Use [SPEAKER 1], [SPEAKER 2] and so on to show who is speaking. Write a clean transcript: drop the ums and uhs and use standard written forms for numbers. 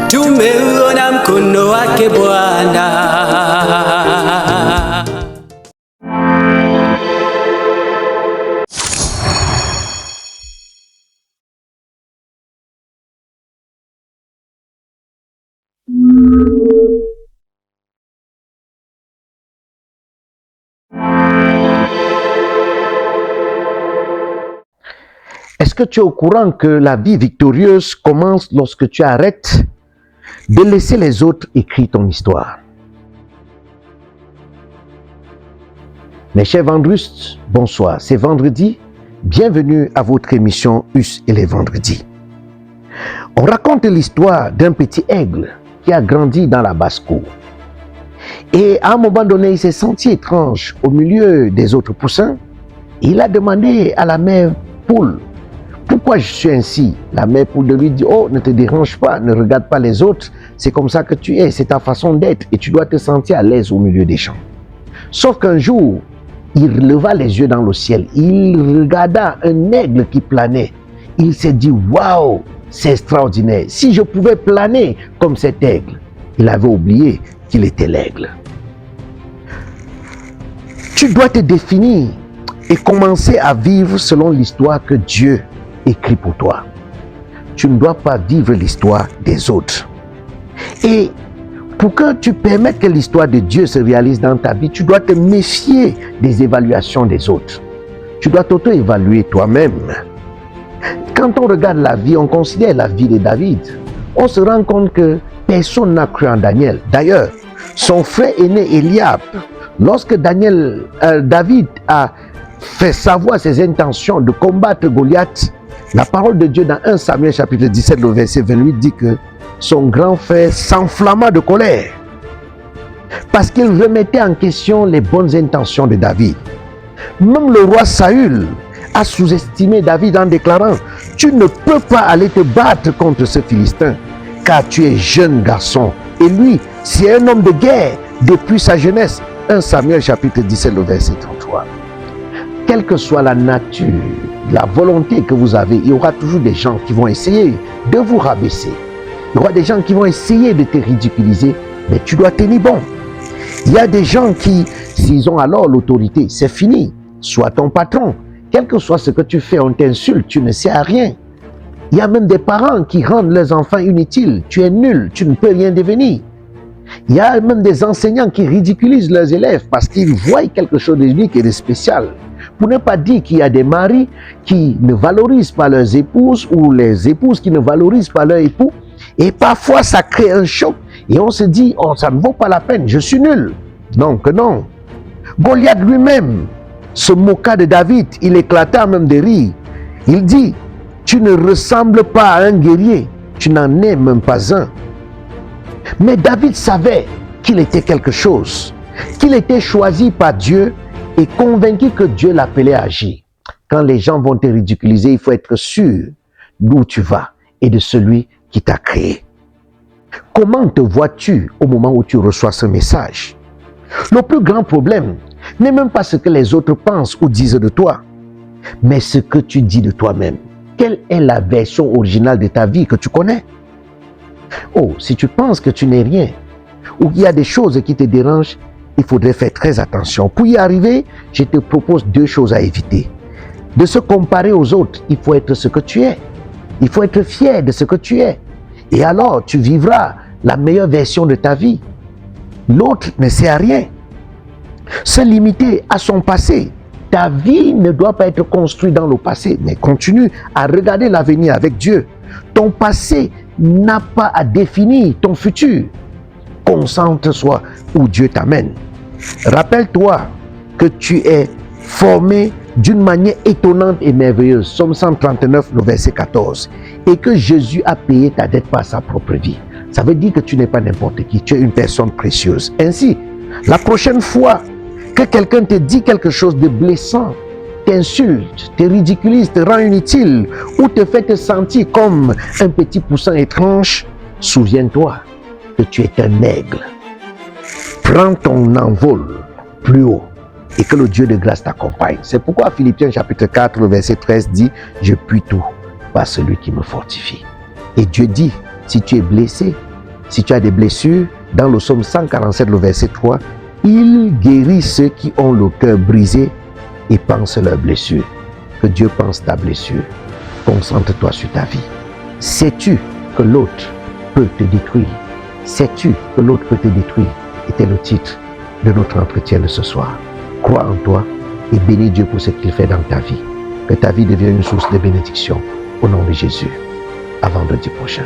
[SPEAKER 1] Tumeuona mkono wake Bwana.
[SPEAKER 2] Est-ce que tu es au courant que la vie victorieuse commence lorsque tu arrêtes de laisser les autres écrire ton histoire? Mes chers vendrustes, bonsoir, c'est vendredi. Bienvenue à votre émission Us et les vendredis. On raconte l'histoire d'un petit aigle qui a grandi dans la basse-cour. Et à un moment donné, il s'est senti étrange au milieu des autres poussins. Il a demandé à la mère poule: pourquoi je suis ainsi? La mère poule lui dit: oh, ne te dérange pas, ne regarde pas les autres, c'est comme ça que tu es, c'est ta façon d'être et tu dois te sentir à l'aise au milieu des champs. Sauf qu'un jour, il leva les yeux dans le ciel, il regarda un aigle qui planait. Il s'est dit: waouh, c'est extraordinaire, si je pouvais planer comme cet aigle. Il avait oublié qu'il était l'aigle. Tu dois te définir et commencer à vivre selon l'histoire que Dieu écrit pour toi. Tu ne dois pas vivre l'histoire des autres. Et pour que tu permettes que l'histoire de Dieu se réalise dans ta vie, tu dois te méfier des évaluations des autres. Tu dois t'auto-évaluer toi-même. Quand on regarde la vie, on considère la vie de David, on se rend compte que personne n'a cru en Daniel. D'ailleurs, son frère aîné Eliab, lorsque David a fait savoir ses intentions de combattre Goliath, la parole de Dieu dans 1 Samuel chapitre 17, le verset 28 dit que son grand frère s'enflamma de colère parce qu'il remettait en question les bonnes intentions de David. Même le roi Saül a sous-estimé David en déclarant: tu ne peux pas aller te battre contre ce Philistin car tu es jeune garçon et lui c'est un homme de guerre depuis sa jeunesse. 1 Samuel chapitre 17, le verset 33. Quelle que soit la nature, la volonté que vous avez, il y aura toujours des gens qui vont essayer de vous rabaisser. Il y aura des gens qui vont essayer de te ridiculiser, mais tu dois tenir bon. Il y a des gens qui, s'ils ont alors l'autorité, c'est fini. Sois ton patron. Quel que soit ce que tu fais, on t'insulte, tu ne sais à rien. Il y a même des parents qui rendent leurs enfants inutiles. Tu es nul, tu ne peux rien devenir. Il y a même des enseignants qui ridiculisent leurs élèves parce qu'ils voient quelque chose de unique et de spécial. Pour ne pas dire qu'il y a des maris qui ne valorisent pas leurs épouses ou les épouses qui ne valorisent pas leurs époux. Et parfois, ça crée un choc. Et on se dit: oh, ça ne vaut pas la peine, je suis nul. Donc non. Goliath lui-même se moqua de David. Il éclata même de rire. Il dit: tu ne ressembles pas à un guerrier. Tu n'en es même pas un. Mais David savait qu'il était quelque chose. Qu'il était choisi par Dieu et convaincu que Dieu l'appelait à agir. Quand les gens vont te ridiculiser, il faut être sûr d'où tu vas et de celui qui t'a créé. Comment te vois-tu au moment où tu reçois ce message? Le plus grand problème n'est même pas ce que les autres pensent ou disent de toi, mais ce que tu dis de toi-même. Quelle est la version originale de ta vie que tu connais? Oh, si tu penses que tu n'es rien, ou qu'il y a des choses qui te dérangent, il faudrait faire très attention. Pour y arriver, je te propose 2 choses à éviter. De se comparer aux autres, il faut être ce que tu es. Il faut être fier de ce que tu es. Et alors, tu vivras la meilleure version de ta vie. L'autre ne sert à rien. Se limiter à son passé. Ta vie ne doit pas être construite dans le passé, mais continue à regarder l'avenir avec Dieu. Ton passé n'a pas à définir ton futur. Concentre-toi où Dieu t'amène. Rappelle-toi que tu es formé d'une manière étonnante et merveilleuse. Somme 139, le verset 14. Et que Jésus a payé ta dette par sa propre vie. Ça veut dire que tu n'es pas n'importe qui. Tu es une personne précieuse. Ainsi, la prochaine fois que quelqu'un te dit quelque chose de blessant, t'insulte, te ridiculise, te rend inutile ou te fait te sentir comme un petit poussin étrange, souviens-toi que tu es un aigle. Prends ton envol plus haut et que le Dieu de grâce t'accompagne. C'est pourquoi Philippiens chapitre 4, le verset 13 dit « Je puis tout par celui qui me fortifie ». Et Dieu dit, si tu es blessé, si tu as des blessures, dans le psaume 147, le verset 3, il guérit ceux qui ont le cœur brisé et pensent leurs blessures. Que Dieu pense ta blessure. Concentre-toi sur ta vie. Sais-tu que l'autre peut te détruire? Sais-tu que l'autre peut te détruire? Était le titre de notre entretien de ce soir. Crois en toi et bénis Dieu pour ce qu'il fait dans ta vie. Que ta vie devienne une source de bénédiction. Au nom de Jésus. À vendredi prochain.